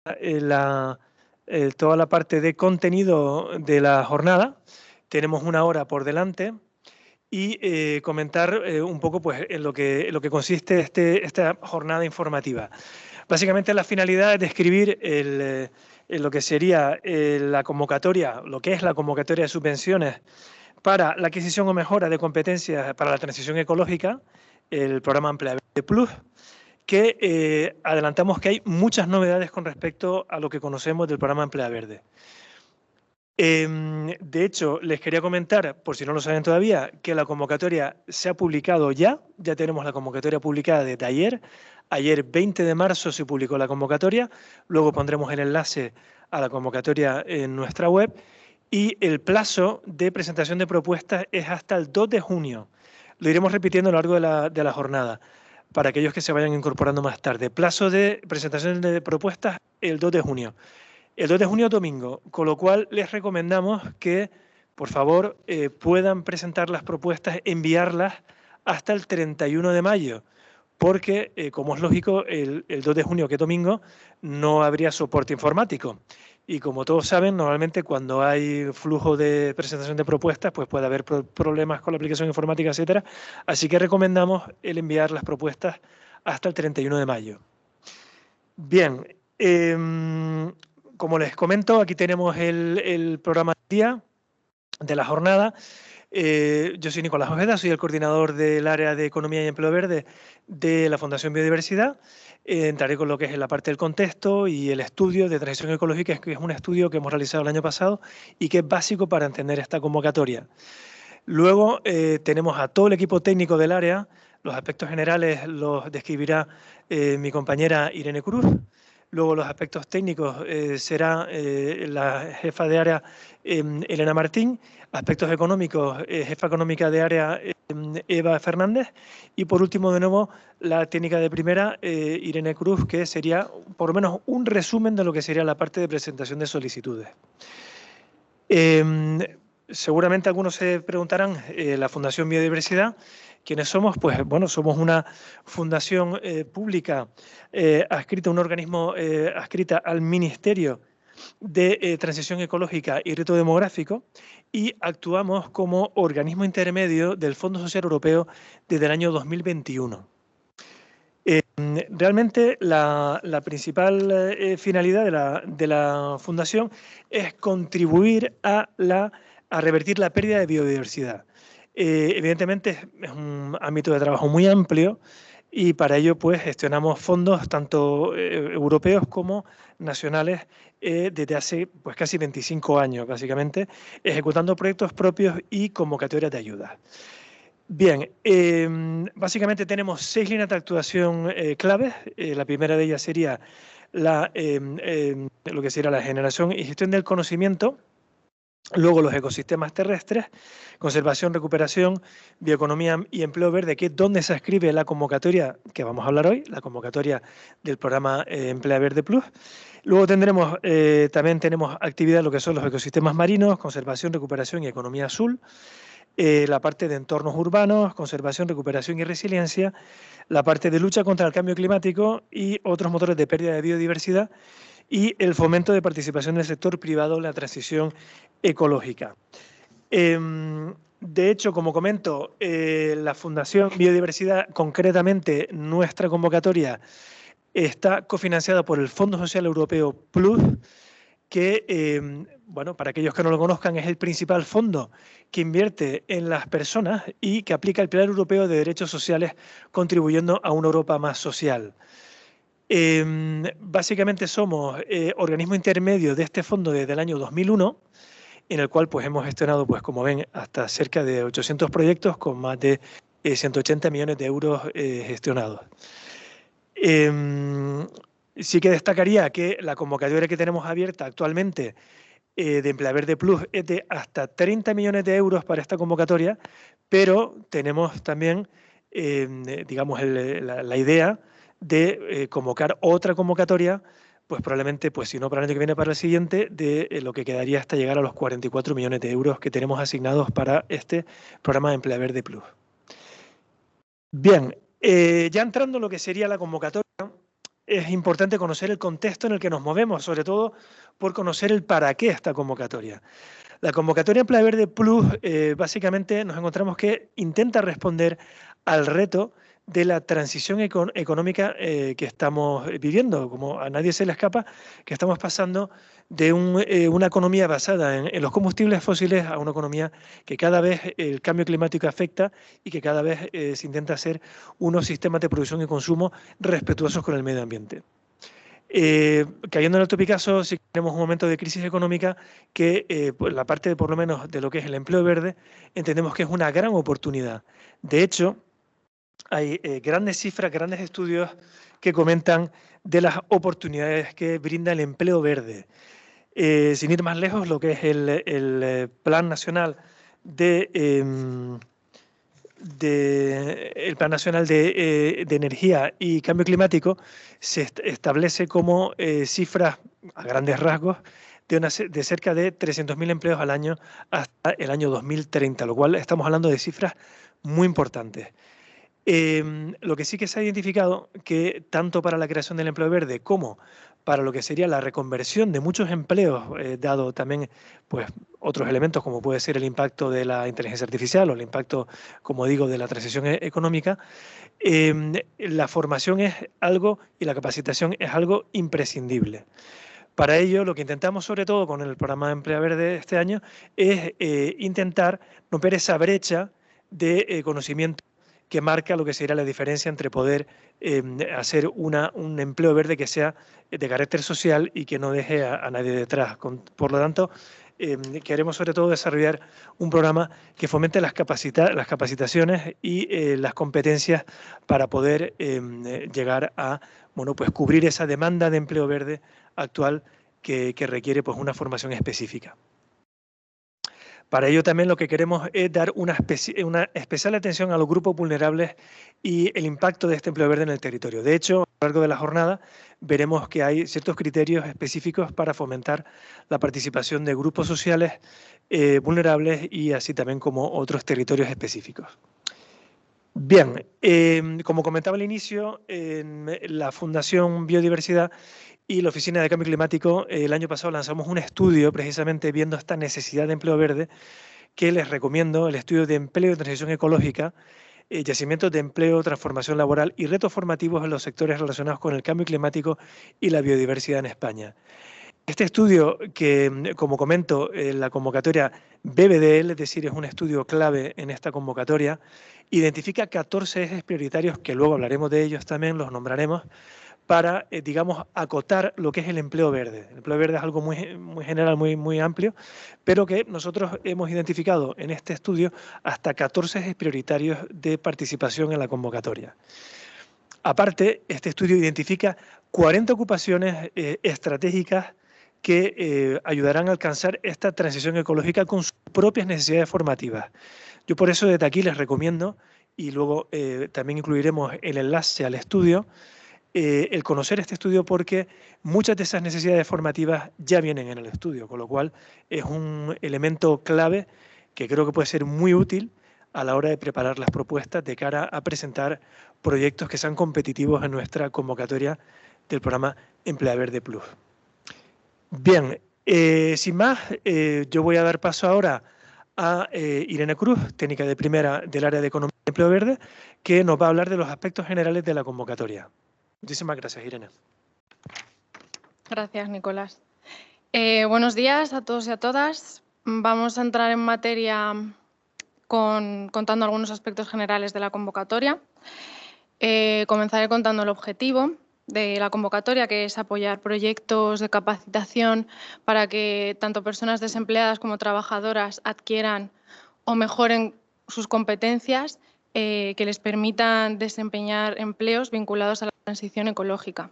toda la parte de contenido de la jornada. Tenemos una hora por delante y comentar un poco pues, en lo que consiste esta jornada informativa. Básicamente la finalidad es describir lo que sería la convocatoria, lo que es la convocatoria de subvenciones para la adquisición o mejora de competencias para la transición ecológica, el programa Emplea Verde Plus, que adelantamos que hay muchas novedades con respecto a lo que conocemos del programa Emplea Verde. De hecho, les quería comentar, por si no lo saben todavía, que la convocatoria se ha publicado ya tenemos la convocatoria publicada desde ayer. Ayer 20 de marzo se publicó la convocatoria, luego pondremos el enlace a la convocatoria en nuestra web y el plazo de presentación de propuestas es hasta el 2 de junio. Lo iremos repitiendo a lo largo de la jornada para aquellos que se vayan incorporando más tarde. Plazo de presentación de propuestas el 2 de junio. El 2 de junio domingo, con lo cual les recomendamos que, por favor, puedan presentar las propuestas, enviarlas hasta el 31 de mayo, porque, como es lógico, el 2 de junio, que es domingo, no habría soporte informático. Y como todos saben, normalmente cuando hay flujo de presentación de propuestas, pues puede haber problemas con la aplicación informática, etcétera. Así que recomendamos el enviar las propuestas hasta el 31 de mayo. Bien, como les comento, aquí tenemos el programa del día de la jornada. Yo soy Nicolás Ojeda, soy el coordinador del área de Economía y Empleo Verde de la Fundación Biodiversidad. Entraré con lo que es la parte del contexto y el estudio de transición ecológica, que es un estudio que hemos realizado el año pasado y que es básico para entender esta convocatoria. Luego tenemos a todo el equipo técnico del área. Los aspectos generales los describirá mi compañera Irene Cruz. Luego los aspectos técnicos será la jefa de área Elena Martín. Aspectos económicos, jefa económica de área Eva Fernández. Y por último, de nuevo, la técnica de primera, Irene Cruz, que sería por lo menos un resumen de lo que sería la parte de presentación de solicitudes. Seguramente algunos se preguntarán, la Fundación Biodiversidad, ¿quiénes somos? Pues bueno, somos una fundación pública adscrita a un organismo adscrita al Ministerio de Transición Ecológica y Reto Demográfico y actuamos como organismo intermedio del Fondo Social Europeo desde el año 2021. Realmente la principal finalidad de la Fundación es contribuir a revertir la pérdida de biodiversidad. Evidentemente es un ámbito de trabajo muy amplio y para ello pues gestionamos fondos tanto europeos como nacionales desde hace pues casi 25 años básicamente, ejecutando proyectos propios y convocatorias de ayuda. Bien, básicamente tenemos 6 líneas de actuación claves. La primera de ellas sería lo que sería la generación y gestión del conocimiento. Luego los ecosistemas terrestres, conservación, recuperación, bioeconomía y empleo verde, que es donde se escribe la convocatoria que vamos a hablar hoy, la convocatoria del programa Emplea Verde Plus. Luego también tenemos actividades lo que son los ecosistemas marinos, conservación, recuperación y economía azul. La parte de entornos urbanos, conservación, recuperación y resiliencia, la parte de lucha contra el cambio climático y otros motores de pérdida de biodiversidad y el fomento de participación del sector privado en la transición ecológica. De hecho, como comento, la Fundación Biodiversidad, concretamente nuestra convocatoria, está cofinanciada por el Fondo Social Europeo Plus, que, bueno, para aquellos que no lo conozcan, es el principal fondo que invierte en las personas y que aplica el Pilar Europeo de Derechos Sociales, contribuyendo a una Europa más social. Básicamente somos organismo intermedio de este fondo desde el año 2001, en el cual pues, hemos gestionado, pues, como ven, hasta cerca de 800 proyectos con más de 180 millones de euros gestionados. Sí que destacaría que la convocatoria que tenemos abierta actualmente de Emplea Verde Plus es de hasta 30 millones de euros para esta convocatoria, pero tenemos también, digamos, la idea de convocar otra convocatoria, pues probablemente, pues si no para el año que viene, para el siguiente, de lo que quedaría hasta llegar a los 44 millones de euros que tenemos asignados para este programa de Emplea Verde Plus. Bien, ya entrando en lo que sería la convocatoria, es importante conocer el contexto en el que nos movemos, sobre todo por conocer el para qué esta convocatoria. La convocatoria Emplea Verde Plus, básicamente nos encontramos que intenta responder al reto de la transición económica que estamos viviendo. Como a nadie se le escapa, que estamos pasando de una economía basada en los combustibles fósiles a una economía que cada vez el cambio climático afecta y que cada vez se intenta hacer unos sistemas de producción y consumo respetuosos con el medio ambiente. Cayendo en el topicazo, si tenemos un momento de crisis económica que pues la parte, por lo menos, de lo que es el empleo verde, entendemos que es una gran oportunidad. De hecho, hay grandes cifras, grandes estudios que comentan de las oportunidades que brinda el empleo verde. Sin ir más lejos, lo que es el Plan Nacional el Plan Nacional de Energía y Cambio Climático se establece como cifras a grandes rasgos de cerca de 300.000 empleos al año hasta el año 2030, lo cual estamos hablando de cifras muy importantes. Lo que sí que se ha identificado que tanto para la creación del empleo verde como para lo que sería la reconversión de muchos empleos, dado también pues, otros elementos como puede ser el impacto de la inteligencia artificial o el impacto, como digo, de la transición económica, la formación es algo y la capacitación es algo imprescindible. Para ello, lo que intentamos, sobre todo con el programa de Emplea Verde este año, es intentar romper esa brecha de conocimiento que marca lo que sería la diferencia entre poder hacer un empleo verde que sea de carácter social y que no deje a nadie detrás. Por lo tanto, queremos sobre todo desarrollar un programa que fomente las capacitaciones y las competencias para poder llegar a pues, cubrir esa demanda de empleo verde actual que requiere pues, una formación específica. Para ello también lo que queremos es dar una especial atención a los grupos vulnerables y el impacto de este empleo verde en el territorio. De hecho, a lo largo de la jornada veremos que hay ciertos criterios específicos para fomentar la participación de grupos sociales vulnerables y así también como otros territorios específicos. Bien, como comentaba al inicio, en la Fundación Biodiversidad y la Oficina de Cambio Climático, el año pasado lanzamos un estudio precisamente viendo esta necesidad de empleo verde, que les recomiendo, el estudio de empleo y transición ecológica, yacimientos de empleo, transformación laboral y retos formativos en los sectores relacionados con el cambio climático y la biodiversidad en España. Este estudio, que como comento, la convocatoria bebe de él, es decir, es un estudio clave en esta convocatoria, identifica 14 ejes prioritarios, que luego hablaremos de ellos también, los nombraremos, para, digamos, acotar lo que es el empleo verde. El empleo verde es algo muy, muy general, muy amplio, pero que nosotros hemos identificado en este estudio hasta 14 ejes prioritarios de participación en la convocatoria. Aparte, este estudio identifica 40 ocupaciones estratégicas que ayudarán a alcanzar esta transición ecológica con sus propias necesidades formativas. Yo por eso desde aquí les recomiendo, y luego también incluiremos el enlace al estudio, el conocer este estudio porque muchas de esas necesidades formativas ya vienen en el estudio, con lo cual es un elemento clave que creo que puede ser muy útil a la hora de preparar las propuestas de cara a presentar proyectos que sean competitivos en nuestra convocatoria del programa Emplea Verde Plus. Bien, sin más, yo voy a dar paso ahora a Irene Cruz, técnica de primera del área de Economía y Empleo Verde, que nos va a hablar de los aspectos generales de la convocatoria. Muchísimas gracias, Irene. Gracias, Nicolás. Buenos días a todos y a todas. Vamos a entrar en materia contando algunos aspectos generales de la convocatoria. Comenzaré contando el objetivo de la convocatoria, que es apoyar proyectos de capacitación para que tanto personas desempleadas como trabajadoras adquieran o mejoren sus competencias que les permitan desempeñar empleos vinculados a la transición ecológica.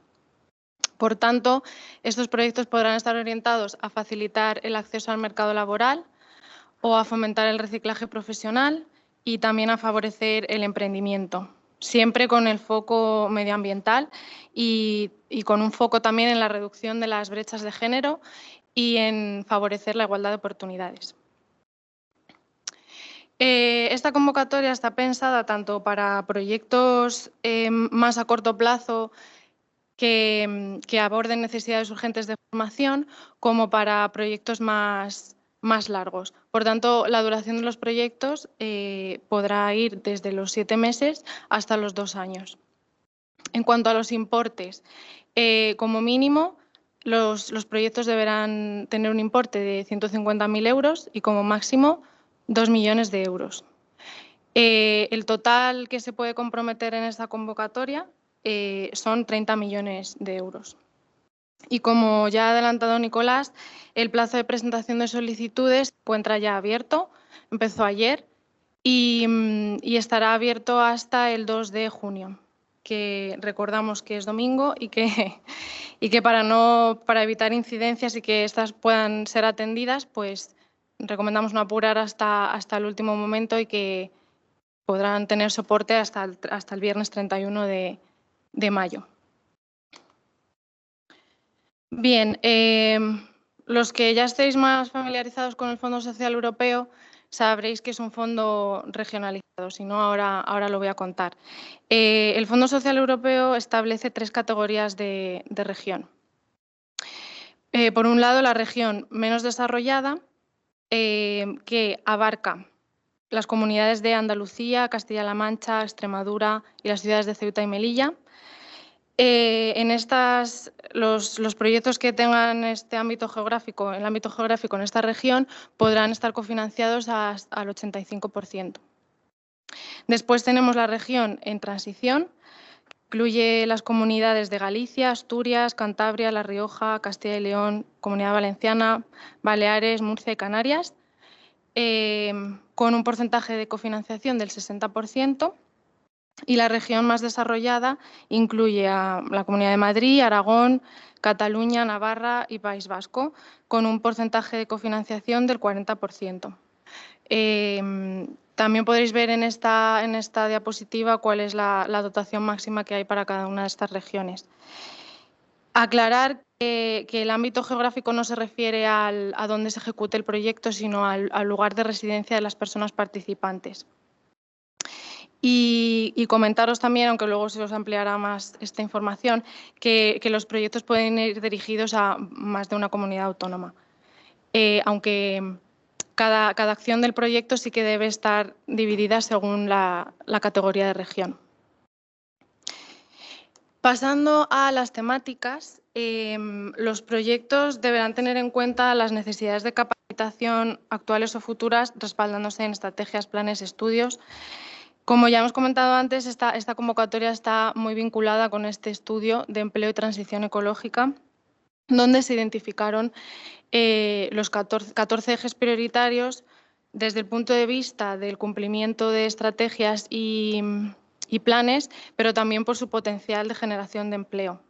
Por tanto, estos proyectos podrán estar orientados a facilitar el acceso al mercado laboral o a fomentar el reciclaje profesional y también a favorecer el emprendimiento, siempre con el foco medioambiental y con un foco también en la reducción de las brechas de género y en favorecer la igualdad de oportunidades. Esta convocatoria está pensada tanto para proyectos más a corto plazo que aborden necesidades urgentes de formación como para proyectos más largos. Por tanto, la duración de los proyectos podrá ir desde los 7 meses hasta los 2 años. En cuanto a los importes, como mínimo, los proyectos deberán tener un importe de 150.000 euros y como máximo 2 millones de euros. El total que se puede comprometer en esta convocatoria son 30 millones de euros. Y como ya ha adelantado Nicolás, el plazo de presentación de solicitudes se encuentra ya abierto, empezó ayer y estará abierto hasta el 2 de junio, que recordamos que es domingo y que para evitar incidencias y que estas puedan ser atendidas, pues recomendamos no apurar hasta el último momento y que podrán tener soporte hasta el viernes 31 de mayo. Bien, los que ya estéis más familiarizados con el Fondo Social Europeo sabréis que es un fondo regionalizado, si no ahora lo voy a contar. El Fondo Social Europeo establece 3 categorías de región. Por un lado, la región menos desarrollada, que abarca las comunidades de Andalucía, Castilla-La Mancha, Extremadura y las ciudades de Ceuta y Melilla. En los proyectos que tengan el ámbito geográfico en esta región podrán estar cofinanciados al 85%. Después tenemos la región en transición, que incluye las comunidades de Galicia, Asturias, Cantabria, La Rioja, Castilla y León, Comunidad Valenciana, Baleares, Murcia y Canarias, con un porcentaje de cofinanciación del 60%. Y la región más desarrollada incluye a la Comunidad de Madrid, Aragón, Cataluña, Navarra y País Vasco, con un porcentaje de cofinanciación del 40%. También podréis ver en esta diapositiva cuál es la dotación máxima que hay para cada una de estas regiones. Aclarar que el ámbito geográfico no se refiere a dónde se ejecute el proyecto, sino al lugar de residencia de las personas participantes. Y comentaros también, aunque luego se os ampliará más esta información, que los proyectos pueden ir dirigidos a más de una comunidad autónoma, aunque cada acción del proyecto sí que debe estar dividida según la categoría de región. Pasando a las temáticas, los proyectos deberán tener en cuenta las necesidades de capacitación actuales o futuras, respaldándose en estrategias, planes, estudios. Como ya hemos comentado antes, esta convocatoria está muy vinculada con este estudio de empleo y transición ecológica, donde se identificaron los 14 ejes prioritarios desde el punto de vista del cumplimiento de estrategias y planes, pero también por su potencial de generación de empleo.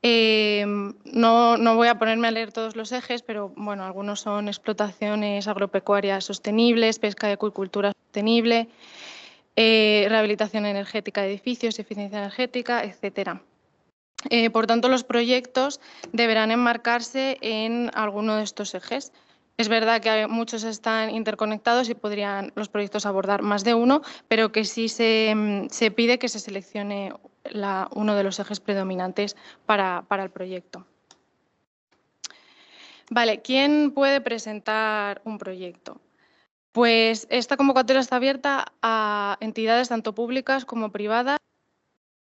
No voy a ponerme a leer todos los ejes, pero bueno, algunos son explotaciones agropecuarias sostenibles, pesca y acuicultura sostenible, rehabilitación energética de edificios, eficiencia energética, etcétera. Por tanto, los proyectos deberán enmarcarse en alguno de estos ejes. Es verdad que muchos están interconectados y podrían los proyectos abordar más de uno, pero que sí se pide que se seleccione uno de los ejes predominantes para el proyecto. Vale, ¿quién puede presentar un proyecto? Pues esta convocatoria está abierta a entidades tanto públicas como privadas,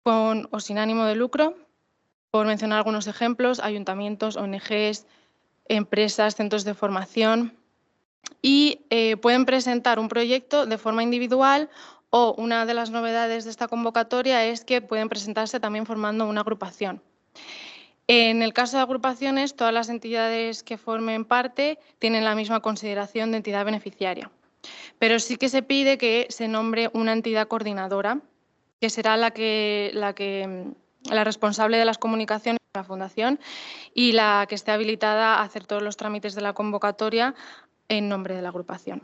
con o sin ánimo de lucro, por mencionar algunos ejemplos, ayuntamientos, ONGs, empresas, centros de formación, y pueden presentar un proyecto de forma individual o una de las novedades de esta convocatoria es que pueden presentarse también formando una agrupación. En el caso de agrupaciones, todas las entidades que formen parte tienen la misma consideración de entidad beneficiaria, pero sí que se pide que se nombre una entidad coordinadora, que será la responsable de las comunicaciones de la Fundación y la que esté habilitada a hacer todos los trámites de la convocatoria en nombre de la agrupación.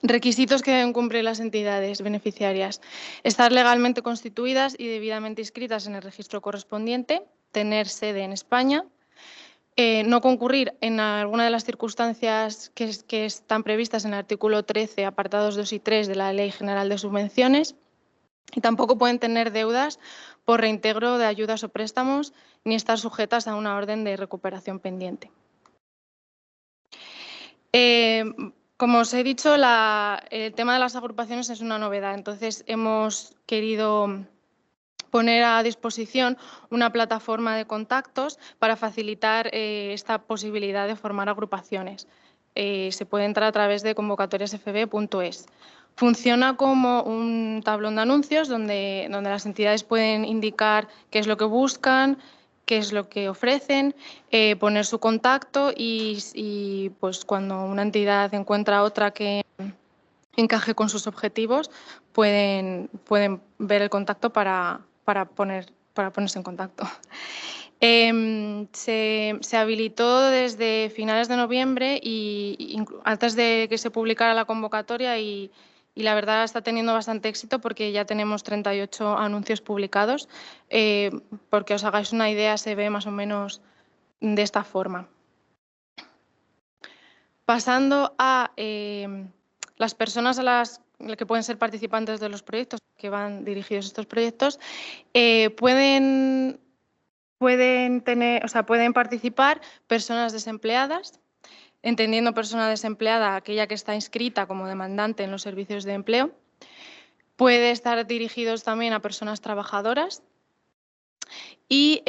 Requisitos que deben cumplir las entidades beneficiarias: estar legalmente constituidas y debidamente inscritas en el registro correspondiente, tener sede en España, no concurrir en alguna de las circunstancias que están previstas en el artículo 13, apartados 2 y 3 de la Ley General de Subvenciones, y tampoco pueden tener deudas por reintegro de ayudas o préstamos ni estar sujetas a una orden de recuperación pendiente. Como os he dicho, el tema de las agrupaciones es una novedad, entonces hemos querido poner a disposición una plataforma de contactos para facilitar esta posibilidad de formar agrupaciones. Se puede entrar a través de convocatoriasfb.es. Funciona como un tablón de anuncios donde las entidades pueden indicar qué es lo que buscan, qué es lo que ofrecen, poner su contacto y pues cuando una entidad encuentra otra que encaje con sus objetivos, pueden ver el contacto para ponerse en contacto. Se habilitó desde finales de noviembre y antes de que se publicara la convocatoria y la verdad está teniendo bastante éxito porque ya tenemos 38 anuncios publicados. Porque os hagáis una idea, se ve más o menos de esta forma. Pasando a las personas a las que pueden ser participantes de los proyectos, que van dirigidos a estos proyectos, pueden participar personas desempleadas, entendiendo persona desempleada aquella que está inscrita como demandante en los servicios de empleo. Puede estar dirigidos también a personas trabajadoras y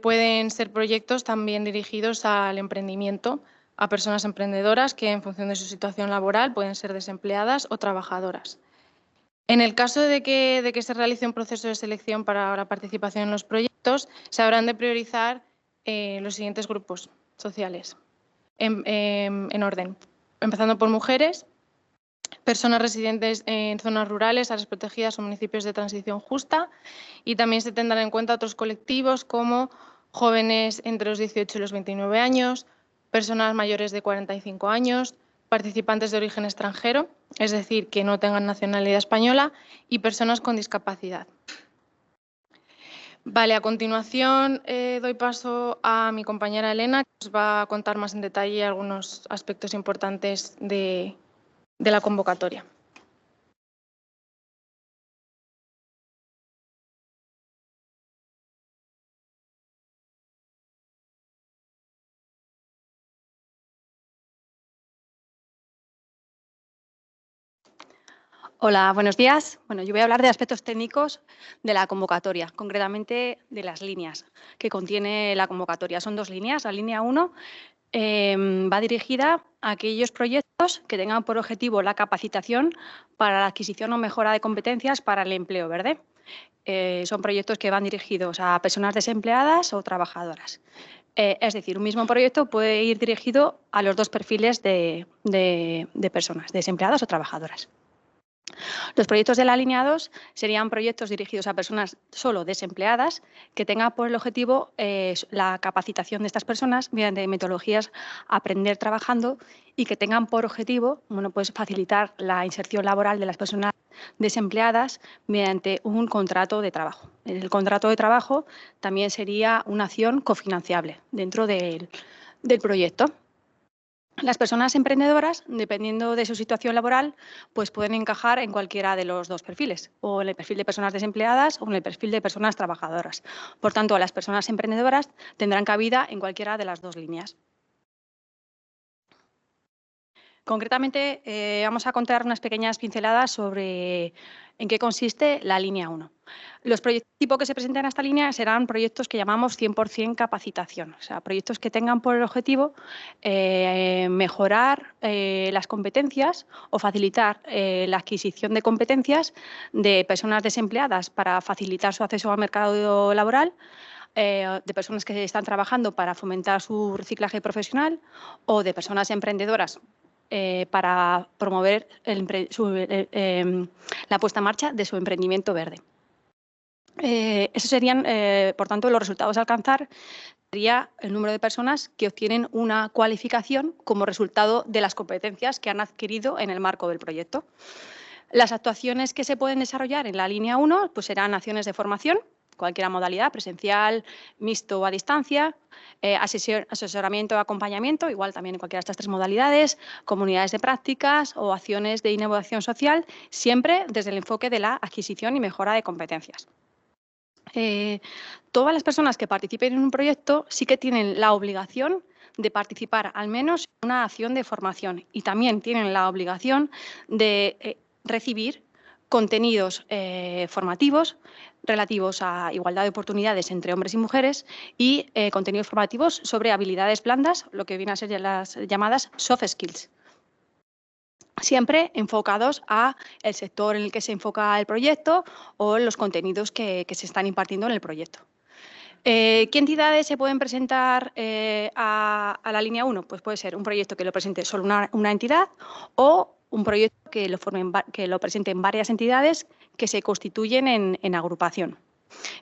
pueden ser proyectos también dirigidos al emprendimiento, a personas emprendedoras que en función de su situación laboral pueden ser desempleadas o trabajadoras. En el caso de que se realice un proceso de selección para la participación en los proyectos, se habrán de priorizar los siguientes grupos sociales en orden, empezando por mujeres, personas residentes en zonas rurales, áreas protegidas o municipios de transición justa, y también se tendrán en cuenta otros colectivos como jóvenes entre los 18 y los 29 años, personas mayores de 45 años, participantes de origen extranjero, es decir, que no tengan nacionalidad española, y personas con discapacidad. Vale, a continuación doy paso a mi compañera Elena, que os va a contar más en detalle algunos aspectos importantes de la convocatoria. Hola, buenos días. Bueno, yo voy a hablar de aspectos técnicos de la convocatoria, concretamente de las líneas que contiene la convocatoria. Son 2 líneas. La línea 1 va dirigida a aquellos proyectos que tengan por objetivo la capacitación para la adquisición o mejora de competencias para el empleo verde. Son proyectos que van dirigidos a personas desempleadas o trabajadoras. Es decir, un mismo proyecto puede ir dirigido a los 2 perfiles de personas, desempleadas o trabajadoras. Los proyectos de la línea 2 serían proyectos dirigidos a personas solo desempleadas que tengan por el objetivo la capacitación de estas personas mediante metodologías aprender trabajando y que tengan por objetivo pues facilitar la inserción laboral de las personas desempleadas mediante un contrato de trabajo. El contrato de trabajo también sería una acción cofinanciable dentro del proyecto. Las personas emprendedoras, dependiendo de su situación laboral, pues pueden encajar en cualquiera de los 2 perfiles, o en el perfil de personas desempleadas o en el perfil de personas trabajadoras. Por tanto, las personas emprendedoras tendrán cabida en cualquiera de las 2 líneas. Concretamente, vamos a contar unas pequeñas pinceladas sobre en qué consiste la línea 1. Los proyectos tipo que se presentan a esta línea serán proyectos que llamamos 100% capacitación, o sea, proyectos que tengan por el objetivo mejorar las competencias o facilitar la adquisición de competencias de personas desempleadas para facilitar su acceso al mercado laboral, de personas que están trabajando para fomentar su reciclaje profesional o de personas emprendedoras para promover la puesta en marcha de su emprendimiento verde. Esos serían, por tanto, los resultados a alcanzar sería el número de personas que obtienen una cualificación como resultado de las competencias que han adquirido en el marco del proyecto. Las actuaciones que se pueden desarrollar en la línea 1 pues serán acciones de formación, cualquier modalidad, presencial, mixto o a distancia, asesoramiento o acompañamiento, igual también en cualquiera de estas 3 modalidades, comunidades de prácticas o acciones de innovación social, siempre desde el enfoque de la adquisición y mejora de competencias. Todas las personas que participen en un proyecto sí que tienen la obligación de participar al menos en una acción de formación y también tienen la obligación de recibir contenidos formativos relativos a igualdad de oportunidades entre hombres y mujeres y contenidos formativos sobre habilidades blandas, lo que vienen a ser las llamadas soft skills. Siempre enfocados a el sector en el que se enfoca el proyecto o los contenidos que se están impartiendo en el proyecto. ¿Qué entidades se pueden presentar a la línea 1? Pues puede ser un proyecto que lo presente solo una entidad o un proyecto que lo presenten varias entidades que se constituyen en agrupación.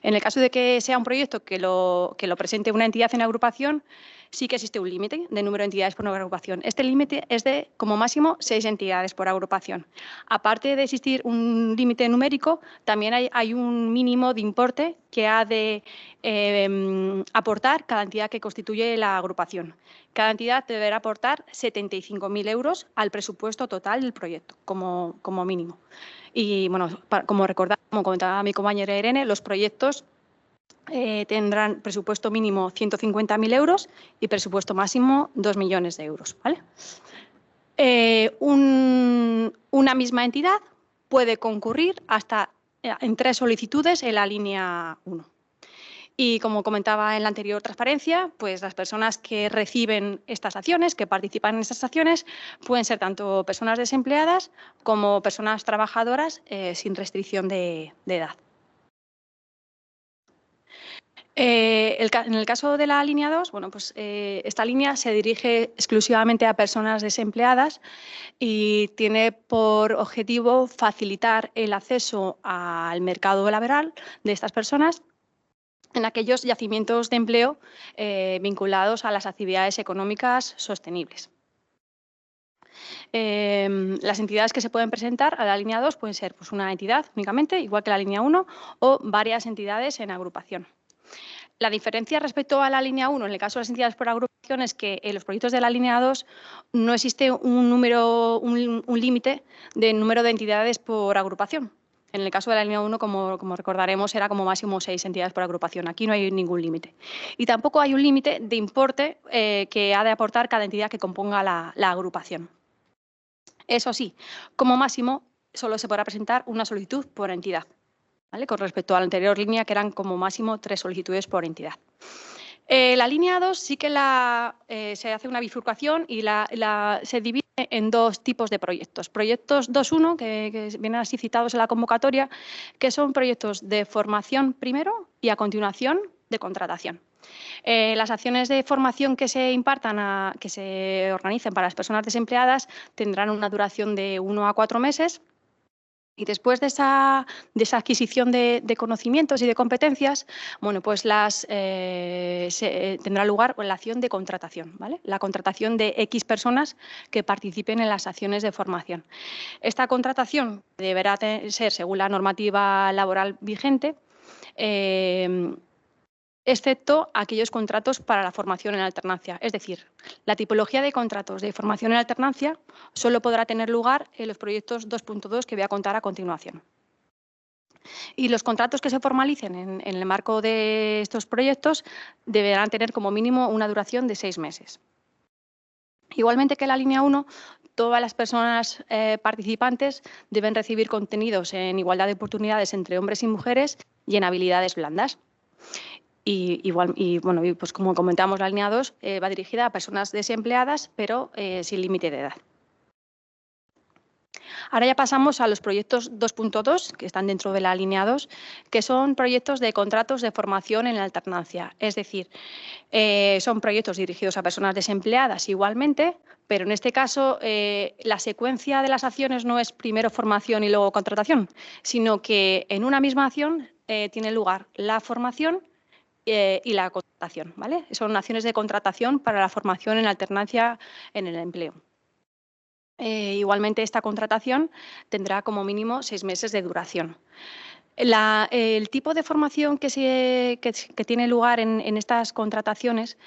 En el caso de que sea un proyecto que lo presente una entidad en agrupación, sí que existe un límite de número de entidades por agrupación. Este límite es de, como máximo, 6 entidades por agrupación. Aparte de existir un límite numérico, también hay un mínimo de importe que ha de aportar cada entidad que constituye la agrupación. Cada entidad deberá aportar 75.000 euros al presupuesto total del proyecto, como mínimo. Y, bueno, como comentaba mi compañera Irene, los proyectos tendrán presupuesto mínimo 150.000 euros y presupuesto máximo 2 millones de euros. ¿Vale? Una misma entidad puede concurrir hasta en 3 solicitudes en la línea 1. Y como comentaba en la anterior transparencia, pues las personas que reciben estas acciones, que participan en estas acciones, pueden ser tanto personas desempleadas como personas trabajadoras sin restricción de edad. En el caso de la línea 2, bueno, pues esta línea se dirige exclusivamente a personas desempleadas y tiene por objetivo facilitar el acceso al mercado laboral de estas personas en aquellos yacimientos de empleo vinculados a las actividades económicas sostenibles. Las entidades que se pueden presentar a la línea 2 pueden ser pues, una entidad únicamente, igual que la línea 1, o varias entidades en agrupación. La diferencia respecto a la línea 1, en el caso de las entidades por agrupación, es que en los proyectos de la línea 2 no existe un límite de número de entidades por agrupación. En el caso de la línea 1, como recordaremos, era como máximo 6 entidades por agrupación. Aquí no hay ningún límite. Y tampoco hay un límite de importe que ha de aportar cada entidad que componga la agrupación. Eso sí, como máximo, solo se podrá presentar una solicitud por entidad, ¿vale? Con respecto a la anterior línea, que eran como máximo 3 solicitudes por entidad. La línea 2 sí que se hace una bifurcación y se divide en 2 tipos de proyectos. Proyectos 2.1, que vienen así citados en la convocatoria, que son proyectos de formación primero y a continuación de contratación. Las acciones de formación que se impartan, que se organicen para las personas desempleadas, tendrán una duración de 1 a 4 meses. Y después de esa adquisición de conocimientos y de competencias, bueno, pues tendrá lugar la acción de contratación, ¿vale? La contratación de X personas que participen en las acciones de formación. Esta contratación deberá ser según la normativa laboral vigente, excepto aquellos contratos para la formación en alternancia. Es decir, la tipología de contratos de formación en alternancia solo podrá tener lugar en los proyectos 2.2 que voy a contar a continuación. Y los contratos que se formalicen en el marco de estos proyectos deberán tener como mínimo una duración de 6 meses. Igualmente que la línea 1, todas las personas participantes deben recibir contenidos en igualdad de oportunidades entre hombres y mujeres y en habilidades blandas. Pues como comentamos, la línea 2 va dirigida a personas desempleadas, pero sin límite de edad. Ahora ya pasamos a los proyectos 2.2, que están dentro de la línea 2, que son proyectos de contratos de formación en alternancia. Es decir, son proyectos dirigidos a personas desempleadas igualmente, pero en este caso la secuencia de las acciones no es primero formación y luego contratación, sino que en una misma acción tiene lugar la formación y la contratación, ¿vale? Son acciones de contratación para la formación en alternancia en el empleo. Igualmente, esta contratación tendrá como mínimo 6 meses de duración. El tipo de formación que tiene lugar en estas contrataciones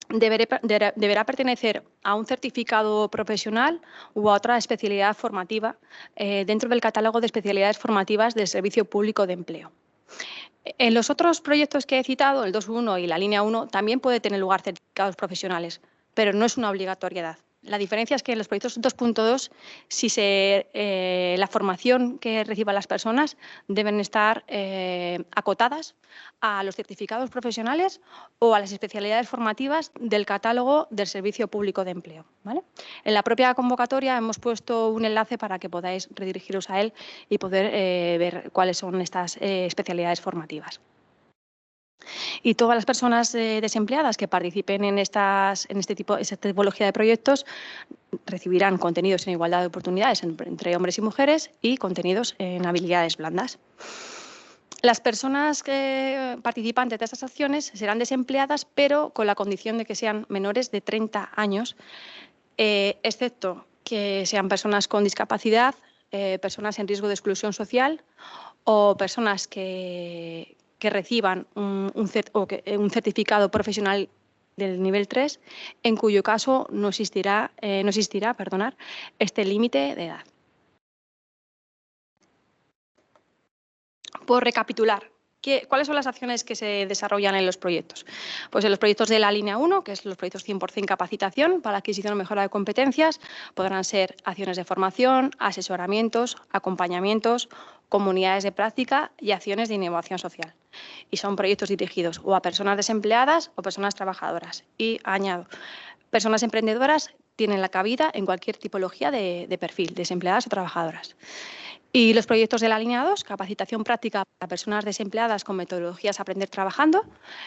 deberá pertenecer a un certificado profesional u a otra especialidad formativa dentro del catálogo de especialidades formativas del Servicio Público de Empleo. En los otros proyectos que he citado, el 2.1 y la línea 1, también puede tener lugar certificados profesionales, pero no es una obligatoriedad. La diferencia es que en los proyectos 2.2, la formación que reciban las personas deben estar acotadas a los certificados profesionales o a las especialidades formativas del catálogo del Servicio Público de Empleo, ¿vale? En la propia convocatoria hemos puesto un enlace para que podáis redirigiros a él y poder ver cuáles son estas especialidades formativas. Y todas las personas desempleadas que participen en esta tipología de proyectos recibirán contenidos en igualdad de oportunidades entre hombres y mujeres y contenidos en habilidades blandas. Las personas participantes de estas acciones serán desempleadas, pero con la condición de que sean menores de 30 años, excepto que sean personas con discapacidad, personas en riesgo de exclusión social o personas que reciban un certificado profesional del nivel 3, en cuyo caso no existirá este límite de edad. Por recapitular, ¿cuáles son las acciones que se desarrollan en los proyectos? Pues en los proyectos de la línea 1, que es los proyectos 100% capacitación para adquisición o mejora de competencias, podrán ser acciones de formación, asesoramientos, acompañamientos, comunidades de práctica y acciones de innovación social. Y son proyectos dirigidos o a personas desempleadas o personas trabajadoras. Y añado, personas emprendedoras tienen la cabida en cualquier tipología de perfil, desempleadas o trabajadoras. Y los proyectos de la línea 2, capacitación práctica para personas desempleadas con metodologías Aprender Trabajando,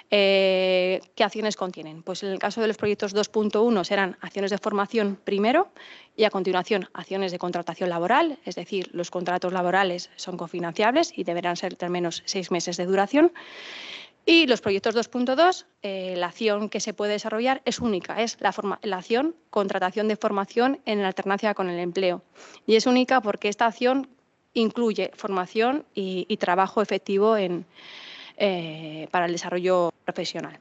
¿qué acciones contienen? Pues en el caso de los proyectos 2.1 serán acciones de formación primero y a continuación acciones de contratación laboral, es decir, los contratos laborales son cofinanciables y deberán ser de al menos 6 meses de duración. Y los proyectos 2.2, la acción que se puede desarrollar es única, es la acción contratación de formación en alternancia con el empleo. Y es única porque esta acción incluye formación y trabajo efectivo para el desarrollo profesional.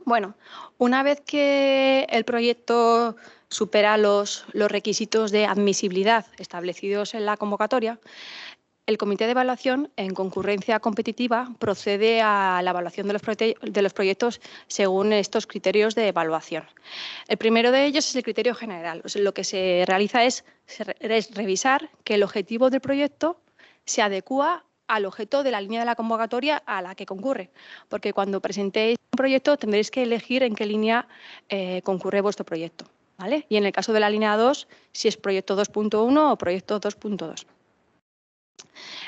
Bueno, una vez que el proyecto supera los requisitos de admisibilidad establecidos en la convocatoria, el Comité de Evaluación, en concurrencia competitiva, procede a la evaluación de los proyectos según estos criterios de evaluación. El primero de ellos es el criterio general. O sea, lo que se realiza es revisar que el objetivo del proyecto se adecúa al objeto de la línea de la convocatoria a la que concurre, porque cuando presentéis un proyecto tendréis que elegir en qué línea concurre vuestro proyecto, ¿vale? Y en el caso de la línea 2, si es proyecto 2.1 o proyecto 2.2.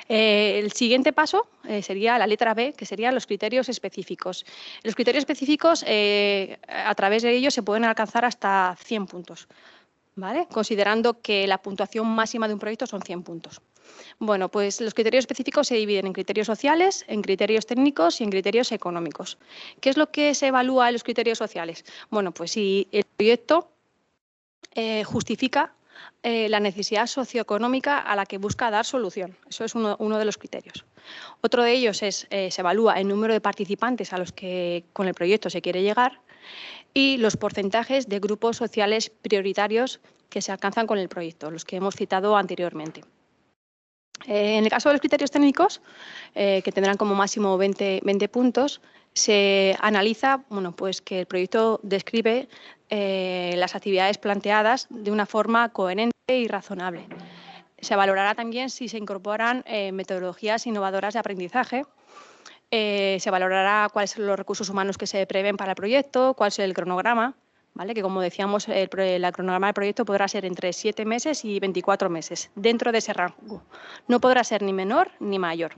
El siguiente paso sería la letra B, que serían los criterios específicos. Los criterios específicos, a través de ellos se pueden alcanzar hasta 100 puntos, ¿vale? Considerando que la puntuación máxima de un proyecto son 100 puntos. Bueno, pues los criterios específicos se dividen en criterios sociales, en criterios técnicos y en criterios económicos. ¿Qué es lo que se evalúa en los criterios sociales? Bueno, pues si el proyecto justifica la necesidad socioeconómica a la que busca dar solución. Eso es uno de los criterios. Otro de ellos es, se evalúa el número de participantes a los que con el proyecto se quiere llegar y los porcentajes de grupos sociales prioritarios que se alcanzan con el proyecto, los que hemos citado anteriormente. En el caso de los criterios técnicos, que tendrán como máximo 20 puntos, se analiza pues que el proyecto describe las actividades planteadas de una forma coherente y razonable. Se valorará también si se incorporan metodologías innovadoras de aprendizaje. Se valorará cuáles son los recursos humanos que se prevén para el proyecto, cuál es el cronograma, ¿vale? Que como decíamos, el cronograma del proyecto podrá ser entre 7 meses y 24 meses, dentro de ese rango. No podrá ser ni menor ni mayor.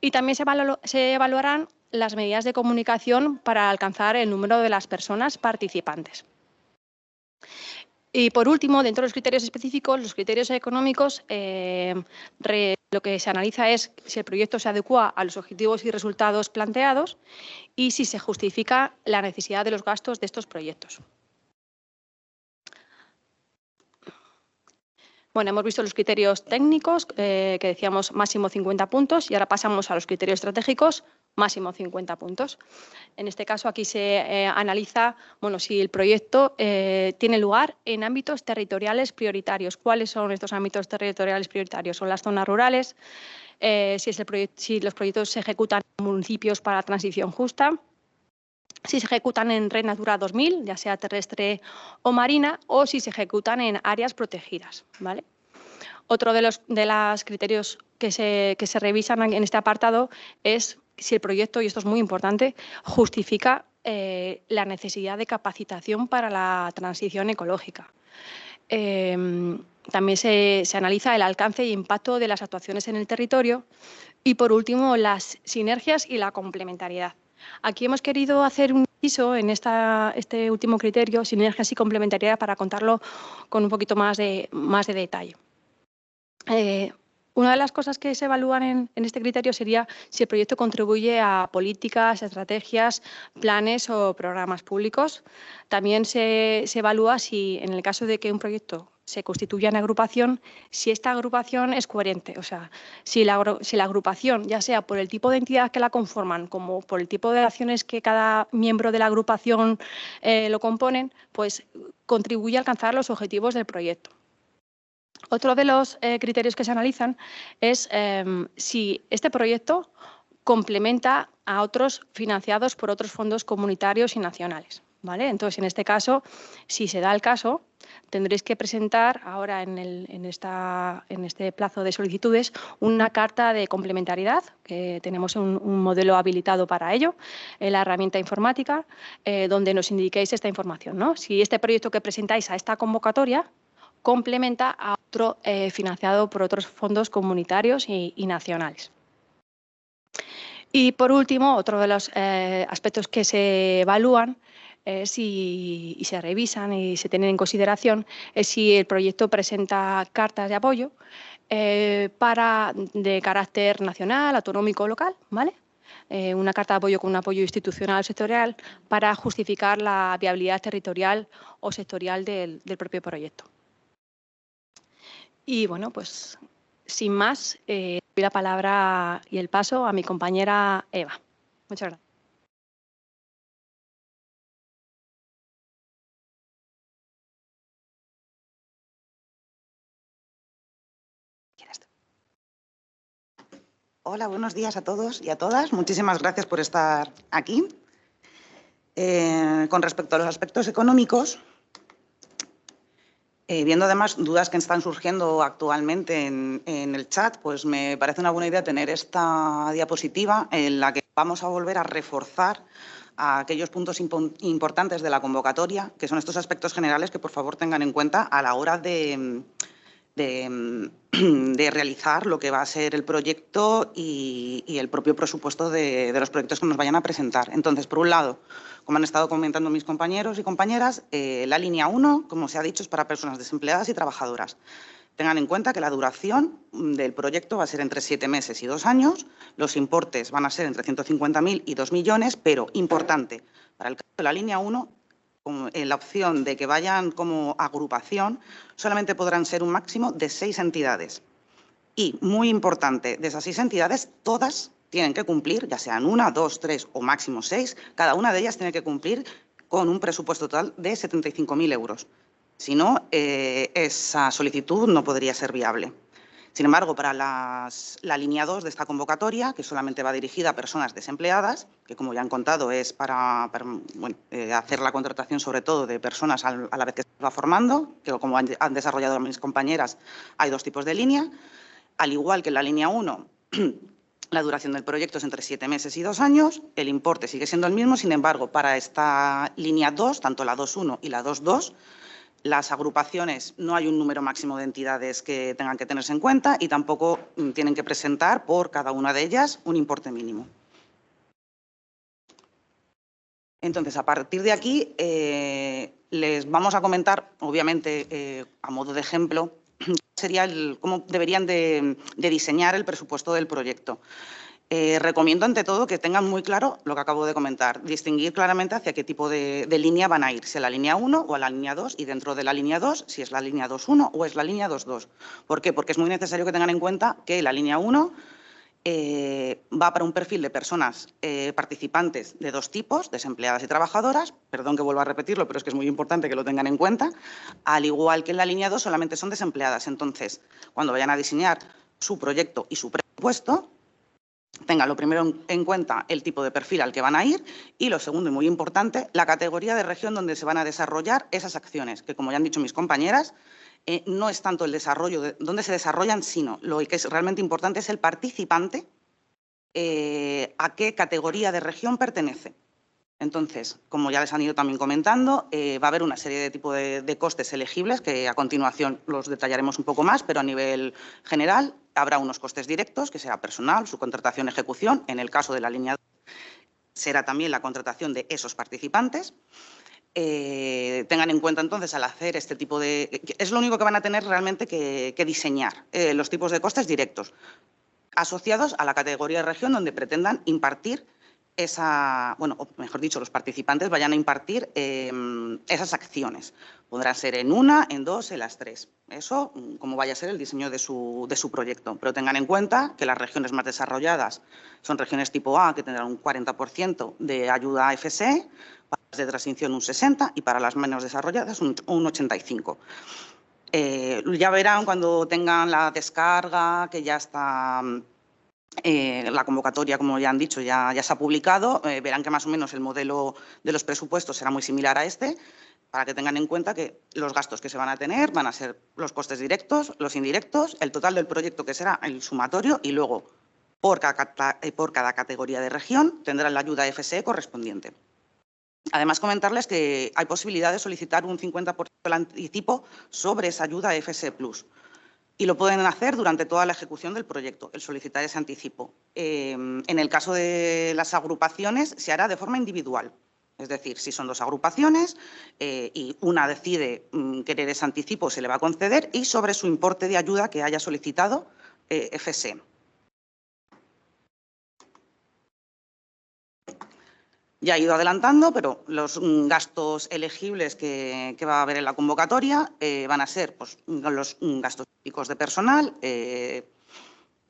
Y también se evaluarán las medidas de comunicación para alcanzar el número de las personas participantes. Y por último, dentro de los criterios específicos, los criterios económicos, lo que se analiza es si el proyecto se adecua a los objetivos y resultados planteados y si se justifica la necesidad de los gastos de estos proyectos. Bueno, hemos visto los criterios técnicos, que decíamos máximo 50 puntos, y ahora pasamos a los criterios estratégicos, máximo 50 puntos. En este caso, aquí se analiza si el proyecto tiene lugar en ámbitos territoriales prioritarios. ¿Cuáles son estos ámbitos territoriales prioritarios? Son las zonas rurales, si los proyectos se ejecutan en municipios para transición justa, si se ejecutan en Red Natura 2000, ya sea terrestre o marina, o si se ejecutan en áreas protegidas, ¿vale? Otro de los criterios que se revisan en este apartado es si el proyecto, y esto es muy importante, justifica la necesidad de capacitación para la transición ecológica. También se analiza el alcance e impacto de las actuaciones en el territorio y, por último, las sinergias y la complementariedad. Aquí hemos querido hacer un inciso en este último criterio, sinergias y complementariedad, para contarlo con un poquito más de detalle. Una de las cosas que se evalúan en este criterio sería si el proyecto contribuye a políticas, estrategias, planes o programas públicos. También se evalúa si, en el caso de que un proyecto se constituya en agrupación, si esta agrupación es coherente. O sea, si la agrupación, ya sea por el tipo de entidad que la conforman como por el tipo de acciones que cada miembro de la agrupación lo componen, pues contribuye a alcanzar los objetivos del proyecto. Otro de los criterios que se analizan es si este proyecto complementa a otros financiados por otros fondos comunitarios y nacionales, ¿vale? Entonces, en este caso, si se da el caso, tendréis que presentar ahora en este plazo de solicitudes una carta de complementariedad, que tenemos un modelo habilitado para ello, en la herramienta informática, donde nos indiquéis esta información, ¿no? Si este proyecto que presentáis a esta convocatoria complementa a otro financiado por otros fondos comunitarios y nacionales. Y, por último, otro de los aspectos que se evalúan y se revisan y se tienen en consideración es si el proyecto presenta cartas de apoyo de carácter nacional, autonómico o local, ¿vale? Una carta de apoyo con un apoyo institucional o sectorial para justificar la viabilidad territorial o sectorial del propio proyecto. Y bueno, pues sin más, doy la palabra y el paso a mi compañera Eva. Muchas gracias. Hola, buenos días a todos y a todas. Muchísimas gracias por estar aquí. Con respecto a los aspectos económicos, viendo además dudas que están surgiendo actualmente en el chat, pues me parece una buena idea tener esta diapositiva en la que vamos a volver a reforzar a aquellos puntos importantes de la convocatoria, que son estos aspectos generales que por favor tengan en cuenta a la hora de realizar lo que va a ser el proyecto y el propio presupuesto de los proyectos que nos vayan a presentar. Entonces, por un lado, como han estado comentando mis compañeros y compañeras, la línea 1, como se ha dicho, es para personas desempleadas y trabajadoras. Tengan en cuenta que la duración del proyecto va a ser entre 7 meses y 2 años, los importes van a ser entre 150.000 y 2 millones, pero importante, para el caso de la línea 1, en la opción de que vayan como agrupación, solamente podrán ser un máximo de 6 entidades. Y, muy importante, de esas 6 entidades, todas tienen que cumplir, ya sean 1, 2, 3 o máximo 6, cada una de ellas tiene que cumplir con un presupuesto total de 75.000 euros. Si no, esa solicitud no podría ser viable. Sin embargo, para la línea 2 de esta convocatoria, que solamente va dirigida a personas desempleadas, que como ya han contado es para hacer la contratación sobre todo de personas a la vez que se va formando, que como han desarrollado mis compañeras, hay 2 tipos de línea. Al igual que en la línea 1, la duración del proyecto es entre 7 meses y 2 años, el importe sigue siendo el mismo, sin embargo, para esta línea 2, tanto la 2.1 y la 2.2, las agrupaciones no hay un número máximo de entidades que tengan que tenerse en cuenta y tampoco tienen que presentar por cada una de ellas un importe mínimo. Entonces, a partir de aquí, les vamos a comentar, obviamente, a modo de ejemplo, sería cómo deberían de diseñar el presupuesto del proyecto. Recomiendo ante todo que tengan muy claro lo que acabo de comentar, distinguir claramente hacia qué tipo de línea van a ir, si a la línea 1 o a la línea 2 y dentro de la línea 2 si es la línea 2.1 o es la línea 2.2. ¿Por qué? Porque es muy necesario que tengan en cuenta que la línea 1 va para un perfil de personas participantes de dos tipos, desempleadas y trabajadoras, perdón que vuelva a repetirlo, pero es que es muy importante que lo tengan en cuenta, al igual que en la línea 2 solamente son desempleadas. Entonces, cuando vayan a diseñar su proyecto y su presupuesto, tengan lo primero en cuenta el tipo de perfil al que van a ir y lo segundo y muy importante, la categoría de región donde se van a desarrollar esas acciones, que como ya han dicho mis compañeras, no es tanto el desarrollo de dónde se desarrollan, sino lo que es realmente importante es el participante a qué categoría de región pertenece. Entonces, como ya les han ido también comentando, va a haber una serie de tipos de costes elegibles que a continuación los detallaremos un poco más, pero a nivel general habrá unos costes directos, que será personal, subcontratación, ejecución. En el caso de la línea 2 será también la contratación de esos participantes. Tengan en cuenta entonces al hacer este tipo de... Es lo único que van a tener realmente que diseñar, los tipos de costes directos asociados a la categoría de región donde pretendan impartir esa, bueno, o mejor dicho, los participantes vayan a impartir esas acciones. Podrán ser en una, en dos, en las tres. Eso, como vaya a ser el diseño de su proyecto. Pero tengan en cuenta que las regiones más desarrolladas son regiones tipo A, que tendrán un 40% de ayuda FSE, para las de transición un 60% y para las menos desarrolladas un 85%. Ya verán cuando tengan la descarga, que ya está la convocatoria, como ya han dicho, ya se ha publicado. Verán que más o menos el modelo de los presupuestos será muy similar a este, para que tengan en cuenta que los gastos que se van a tener van a ser los costes directos, los indirectos, el total del proyecto que será el sumatorio y luego por cada categoría de región tendrán la ayuda FSE correspondiente. Además, comentarles que hay posibilidad de solicitar un 50% del anticipo sobre esa ayuda FSE+. Y lo pueden hacer durante toda la ejecución del proyecto, el solicitar ese anticipo. En el caso de las agrupaciones, se hará de forma individual. Es decir, si son dos agrupaciones y una decide querer ese anticipo, se le va a conceder y sobre su importe de ayuda que haya solicitado FSE. Ya he ido adelantando, pero los gastos elegibles que va a haber en la convocatoria van a ser pues, los gastos típicos de personal,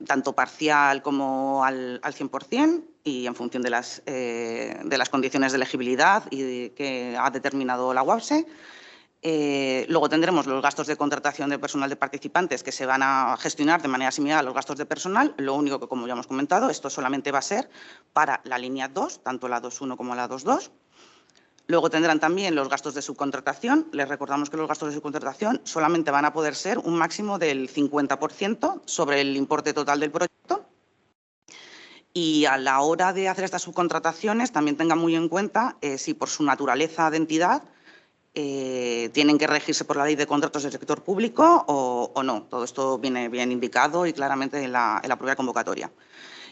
tanto parcial como al 100% y en función de las condiciones de elegibilidad y que ha determinado la UABSE. Luego tendremos los gastos de contratación de personal de participantes que se van a gestionar de manera similar a los gastos de personal. Lo único que, como ya hemos comentado, esto solamente va a ser para la línea 2, tanto la 2.1 como la 2.2. Luego tendrán también los gastos de subcontratación. Les recordamos que los gastos de subcontratación solamente van a poder ser un máximo del 50% sobre el importe total del proyecto. Y a la hora de hacer estas subcontrataciones también tengan muy en cuenta si por su naturaleza de entidad tienen que regirse por la ley de contratos del sector público o no. Todo esto viene bien indicado y claramente en la propia convocatoria.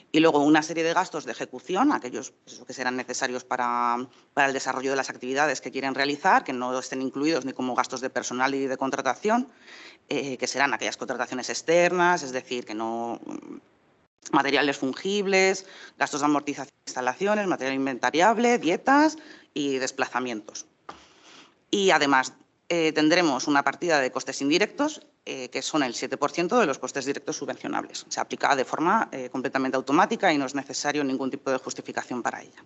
Y luego una serie de gastos de ejecución, aquellos que serán necesarios para el desarrollo de las actividades que quieren realizar, que no estén incluidos ni como gastos de personal y de contratación, que serán aquellas contrataciones externas, es decir, que no materiales fungibles, gastos de amortización de instalaciones, material inventariable, dietas y desplazamientos. Y además tendremos una partida de costes indirectos que son el 7% de los costes directos subvencionables. Se aplica de forma completamente automática y no es necesario ningún tipo de justificación para ella.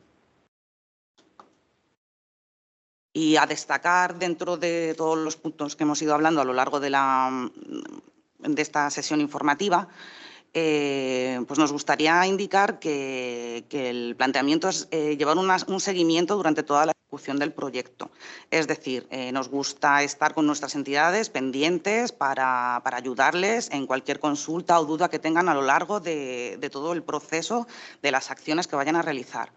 Y a destacar dentro de todos los puntos que hemos ido hablando a lo largo de esta sesión informativa, pues nos gustaría indicar que el planteamiento es llevar un seguimiento durante toda la ejecución del proyecto. Es decir, nos gusta estar con nuestras entidades pendientes para ayudarles en cualquier consulta o duda que tengan a lo largo de todo el proceso de las acciones que vayan a realizar.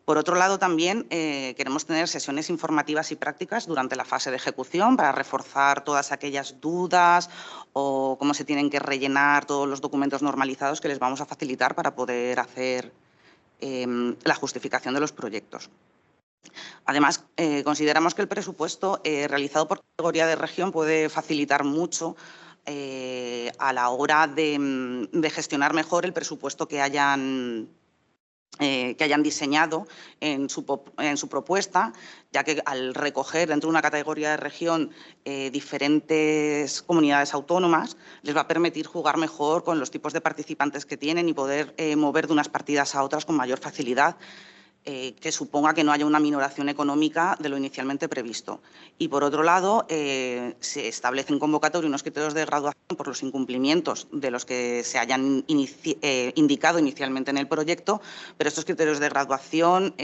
Por otro lado, también queremos tener sesiones informativas y prácticas durante la fase de ejecución para reforzar todas aquellas dudas o cómo se tienen que rellenar todos los documentos normalizados que les vamos a facilitar para poder hacer la justificación de los proyectos. Además, consideramos que el presupuesto realizado por categoría de región puede facilitar mucho a la hora de gestionar mejor el presupuesto que hayan que hayan diseñado en su propuesta, ya que al recoger dentro de una categoría de región diferentes comunidades autónomas, les va a permitir jugar mejor con los tipos de participantes que tienen y poder mover de unas partidas a otras con mayor facilidad, que suponga que no haya una minoración económica de lo inicialmente previsto. Y, por otro lado, se establecen convocatoria unos criterios de graduación por los incumplimientos de los que se hayan indicado inicialmente en el proyecto, pero estos criterios de graduación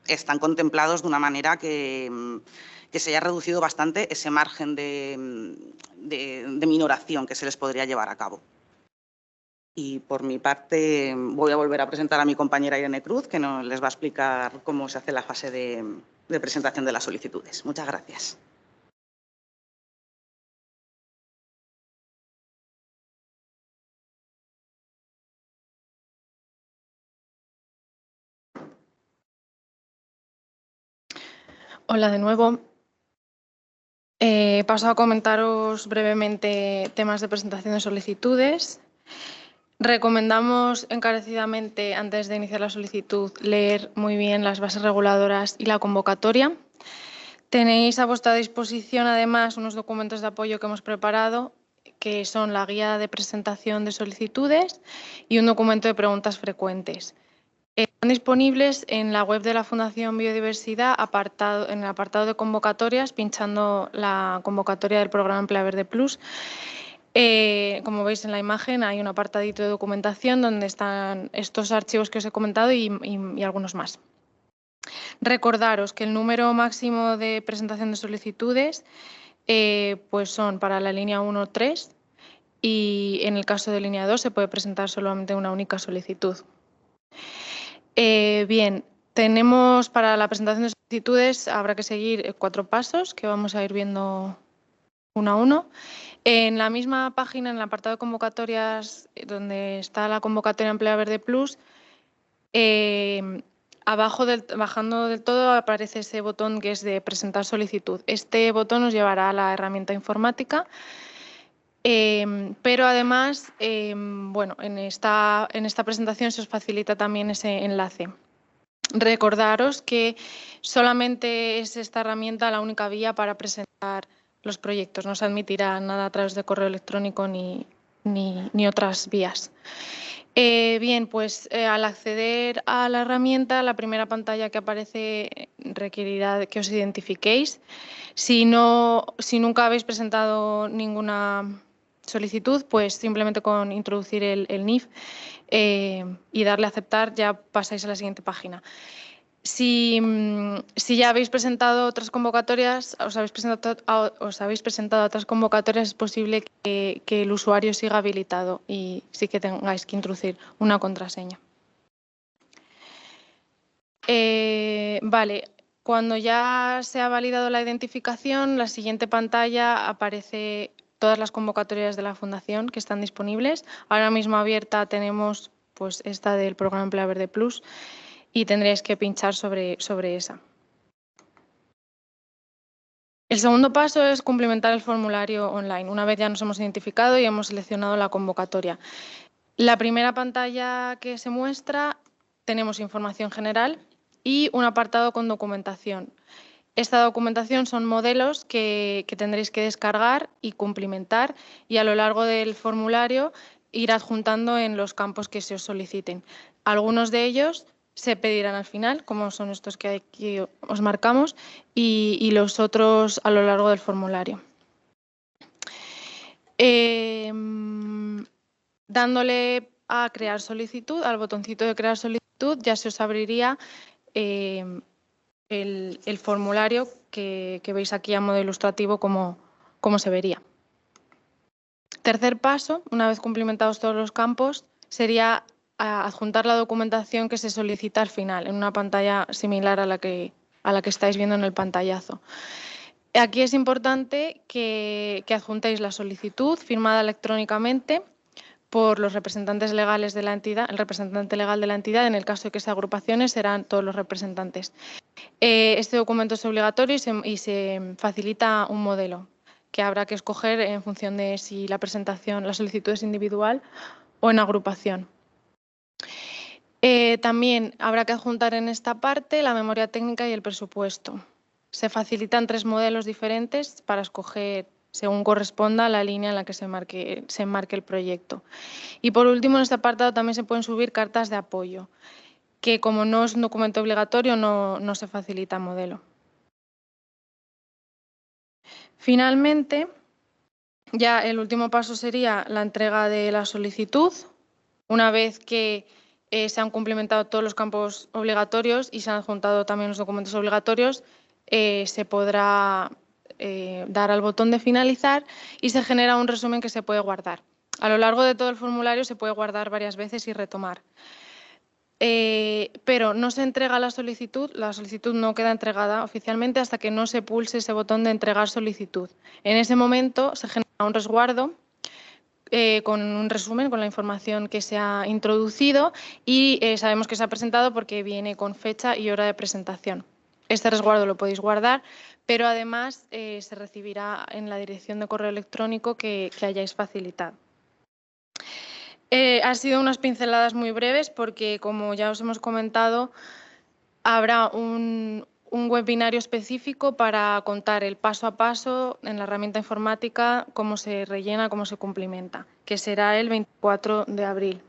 están contemplados de una manera que se haya reducido bastante ese margen de minoración que se les podría llevar a cabo. Y por mi parte voy a volver a presentar a mi compañera Irene Cruz, que nos les va a explicar cómo se hace la fase de presentación de las solicitudes. Muchas gracias. Hola de nuevo. Paso a comentaros brevemente temas de presentación de solicitudes. Recomendamos encarecidamente, antes de iniciar la solicitud, leer muy bien las bases reguladoras y la convocatoria. Tenéis a vuestra disposición, además, unos documentos de apoyo que hemos preparado, que son la guía de presentación de solicitudes y un documento de preguntas frecuentes. Están disponibles en la web de la Fundación Biodiversidad, en el apartado de convocatorias, pinchando la convocatoria del programa Emplea Verde Plus. Como veis en la imagen, hay un apartadito de documentación donde están estos archivos que os he comentado y algunos más. Recordaros que el número máximo de presentación de solicitudes pues son para la línea 1, 3 y en el caso de línea 2 se puede presentar solamente una única solicitud. Bien, tenemos para la presentación de solicitudes, habrá que seguir 4 pasos que vamos a ir viendo uno a uno. En la misma página, en el apartado de convocatorias, donde está la convocatoria Emplea Verde Plus, abajo, bajando del todo, aparece ese botón que es de presentar solicitud. Este botón nos llevará a la herramienta informática, pero además, bueno, en esta presentación se os facilita también ese enlace. Recordaros que solamente es esta herramienta la única vía para presentar los proyectos. No se admitirá nada a través de correo electrónico ni otras vías. Bien, pues al acceder a la herramienta, la primera pantalla que aparece requerirá que os identifiquéis. Si nunca habéis presentado ninguna solicitud, pues simplemente con introducir el NIF y darle a aceptar ya pasáis a la siguiente página. Si ya habéis presentado otras convocatorias, os habéis presentado a otras convocatorias, es posible que el usuario siga habilitado y sí que tengáis que introducir una contraseña. Vale, cuando ya se ha validado la identificación, la siguiente pantalla aparece todas las convocatorias de la Fundación que están disponibles. Ahora mismo abierta tenemos pues esta del programa Emplea Verde Plus y tendréis que pinchar sobre esa. El segundo paso es cumplimentar el formulario online. Una vez ya nos hemos identificado y hemos seleccionado la convocatoria. La primera pantalla que se muestra, tenemos información general y un apartado con documentación. Esta documentación son modelos que tendréis que descargar y cumplimentar y a lo largo del formulario ir adjuntando en los campos que se os soliciten. Algunos de ellos se pedirán al final, como son estos que aquí os marcamos, y los otros a lo largo del formulario. Dándole a crear solicitud, al botoncito de crear solicitud, ya se os abriría el formulario que veis aquí a modo ilustrativo cómo se vería. Tercer paso, una vez cumplimentados todos los campos, sería adjuntar la documentación que se solicita al final, en una pantalla similar a la que estáis viendo en el pantallazo. Aquí es importante que adjuntéis la solicitud firmada electrónicamente por los representantes legales de la entidad, el representante legal de la entidad, en el caso de que sean agrupaciones, serán todos los representantes. Este documento es obligatorio y se facilita un modelo que habrá que escoger en función de si la solicitud es individual o en agrupación. También habrá que adjuntar en esta parte la memoria técnica y el presupuesto. Se facilitan 3 modelos diferentes para escoger según corresponda la línea en la que se enmarque el proyecto. Y por último, en este apartado también se pueden subir cartas de apoyo, que como no es un documento obligatorio, no se facilita modelo. Finalmente, ya el último paso sería la entrega de la solicitud. Una vez que se han cumplimentado todos los campos obligatorios y se han adjuntado también los documentos obligatorios, se podrá dar al botón de finalizar y se genera un resumen que se puede guardar. A lo largo de todo el formulario se puede guardar varias veces y retomar. Pero no se entrega la solicitud no queda entregada oficialmente hasta que no se pulse ese botón de entregar solicitud. En ese momento se genera un resguardo con un resumen, con la información que se ha introducido y sabemos que se ha presentado porque viene con fecha y hora de presentación. Este resguardo lo podéis guardar, pero además se recibirá en la dirección de correo electrónico que hayáis facilitado. Han sido unas pinceladas muy breves porque, como ya os hemos comentado, habrá un webinario específico para contar el paso a paso en la herramienta informática, cómo se rellena, cómo se cumplimenta, que será el 24 de abril.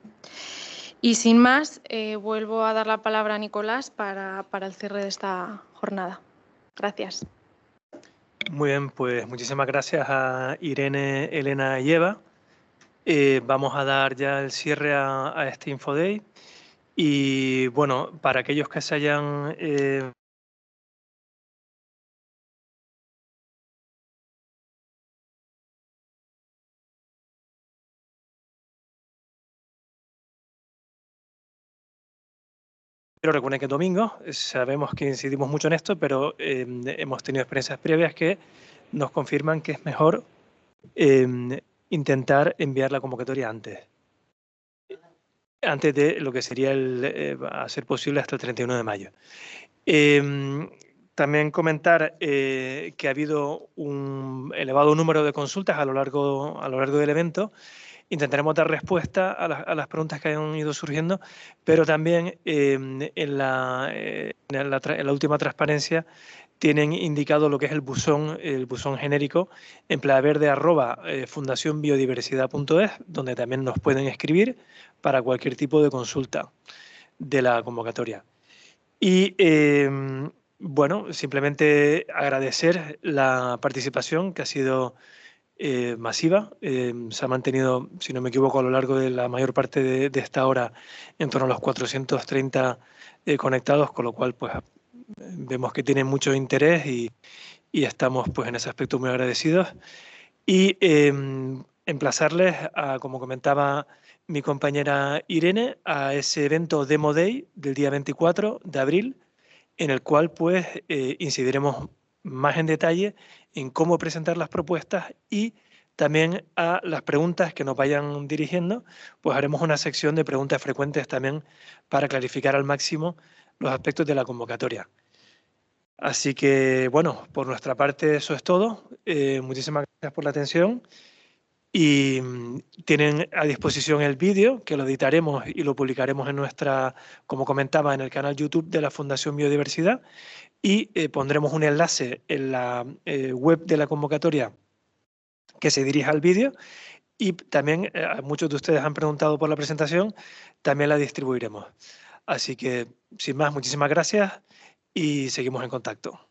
Y sin más, vuelvo a dar la palabra a Nicolás para el cierre de esta jornada. Gracias. Muy bien, pues muchísimas gracias a Irene, Elena y Eva. Vamos a dar ya el cierre a este InfoDay. Y bueno, para aquellos que se hayan pero recuerden que es domingo, sabemos que incidimos mucho en esto, pero hemos tenido experiencias previas que nos confirman que es mejor intentar enviar la convocatoria antes de lo que sería a ser posible hasta el 31 de mayo. También comentar que ha habido un elevado número de consultas a lo largo del evento. Intentaremos dar respuesta a las preguntas que han ido surgiendo, pero también en la última transparencia tienen indicado lo que es el buzón genérico empleaverde@fundacionbiodiversidad.es, donde también nos pueden escribir para cualquier tipo de consulta de la convocatoria. Y bueno, simplemente agradecer la participación que ha sido masiva. Se ha mantenido, si no me equivoco, a lo largo de la mayor parte de esta hora en torno a los 430 conectados, con lo cual pues vemos que tienen mucho interés y estamos pues en ese aspecto muy agradecidos. Y emplazarles a, como comentaba mi compañera Irene, a ese evento Demo Day del día 24 de abril, en el cual pues incidiremos más en detalle en cómo presentar las propuestas y también a las preguntas que nos vayan dirigiendo, pues haremos una sección de preguntas frecuentes también para clarificar al máximo los aspectos de la convocatoria. Así que, bueno, por nuestra parte eso es todo. Muchísimas gracias por la atención y tienen a disposición el vídeo, que lo editaremos y lo publicaremos en como comentaba, en el canal YouTube de la Fundación Biodiversidad, y pondremos un enlace en la web de la convocatoria que se dirija al vídeo, y también muchos de ustedes han preguntado por la presentación, también la distribuiremos. Así que, sin más, muchísimas gracias y seguimos en contacto.